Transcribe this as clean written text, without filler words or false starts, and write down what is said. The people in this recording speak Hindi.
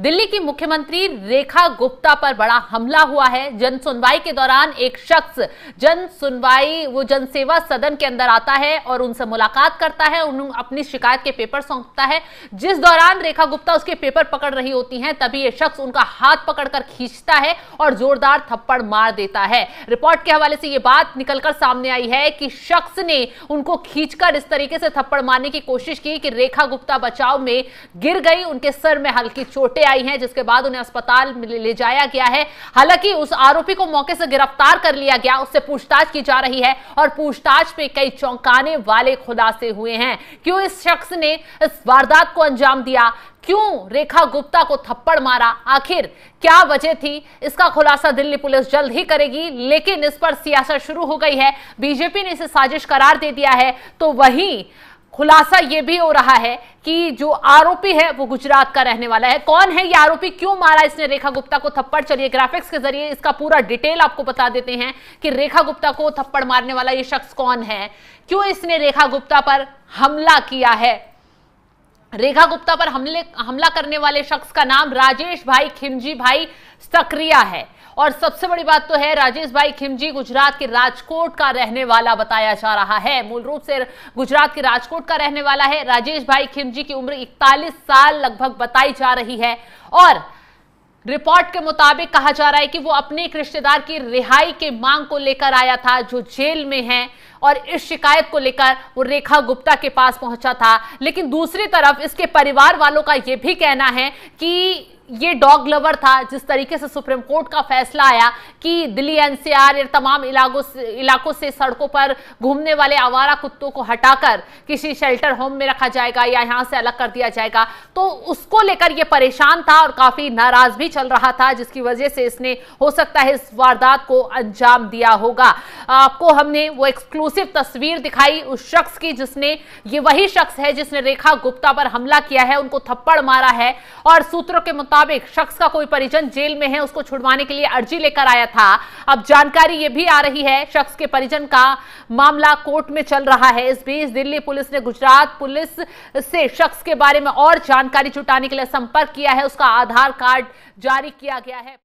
दिल्ली की मुख्यमंत्री रेखा गुप्ता पर बड़ा हमला हुआ है। जन सुनवाई के दौरान एक शख्स जनसेवा सदन के अंदर आता है और उनसे मुलाकात करता है, उन्हें अपनी शिकायत के पेपर सौंपता है। जिस दौरान रेखा गुप्ता उसके पेपर पकड़ रही होती हैं, तभी यह शख्स उनका हाथ पकड़कर खींचता है और जोरदार थप्पड़ मार देता है। रिपोर्ट के हवाले से यह बात निकलकर सामने आई है कि शख्स ने उनको खींचकर इस तरीके से थप्पड़ मारने की कोशिश की कि रेखा गुप्ता बचाव में गिर गई, उनके सर में हल्की चोटें आई हैं, जिसके बाद उन्हें अस्पताल में ले जाया गया है। हालांकि उस आरोपी को मौके से गिरफ्तार कर लिया गया, उससे पूछताछ की जा रही है और पूछताछ में कई चौंकाने वाले खुलासे हुए हैं। क्यों इस शख्स ने इस वारदात को अंजाम दिया, क्यों रेखा गुप्ता को थप्पड़ मारा, आखिर क्या वजह थी, इसका खुलासा दिल्ली पुलिस जल्द ही करेगी। लेकिन इस पर सियासत शुरू हो गई है। बीजेपी ने इसे साजिश करार दे दिया है, तो वहीं खुलासा यह भी हो रहा है कि जो आरोपी है वो गुजरात का रहने वाला है। कौन है ये आरोपी, क्यों मारा इसने रेखा गुप्ता को थप्पड़? चलिए ग्राफिक्स के जरिए इसका पूरा डिटेल आपको बता देते हैं कि रेखा गुप्ता को थप्पड़ मारने वाला ये शख्स कौन है, क्यों इसने रेखा गुप्ता पर हमला किया है। रेखा गुप्ता पर हमला करने वाले शख्स का नाम राजेश भाई खिमजी भाई सक्रिया है। और सबसे बड़ी बात तो है, राजेश भाई खिमजी गुजरात के राजकोट का रहने वाला बताया जा रहा है। मूल रूप से गुजरात के राजकोट का रहने वाला है। राजेश भाई खिमजी की उम्र 41 साल लगभग बताई जा रही है और रिपोर्ट के मुताबिक कहा जा रहा है कि वो अपने एक रिश्तेदार की रिहाई के मांग को लेकर आया था, जो जेल में है, और इस शिकायत को लेकर वो रेखा गुप्ता के पास पहुंचा था। लेकिन दूसरी तरफ इसके परिवार वालों का यह भी कहना है कि ये डॉग लवर था। जिस तरीके से सुप्रीम कोर्ट का फैसला आया कि दिल्ली एनसीआर या तमाम इलाकों से सड़कों पर घूमने वाले आवारा कुत्तों को हटाकर किसी शेल्टर होम में रखा जाएगा या यहां से अलग कर दिया जाएगा, तो उसको लेकर ये परेशान था और काफी नाराज भी चल रहा था, जिसकी वजह से इसने हो सकता है इस वारदात को अंजाम दिया होगा। आपको हमने वो एक्सक्लूसिव तस्वीर दिखाई उस शख्स की, जिसने, ये वही शख्स है जिसने रेखा गुप्ता पर हमला किया है, उनको थप्पड़ मारा है। और सूत्रों के मुताबिक शख्स का कोई परिजन जेल में है, उसको छुड़वाने के लिए अर्जी लेकर आया था। अब जानकारी यह भी आ रही है, शख्स के परिजन का मामला कोर्ट में चल रहा है। इस बीच दिल्ली पुलिस ने गुजरात पुलिस से शख्स के बारे में और जानकारी जुटाने के लिए संपर्क किया है, उसका आधार कार्ड जारी किया गया है।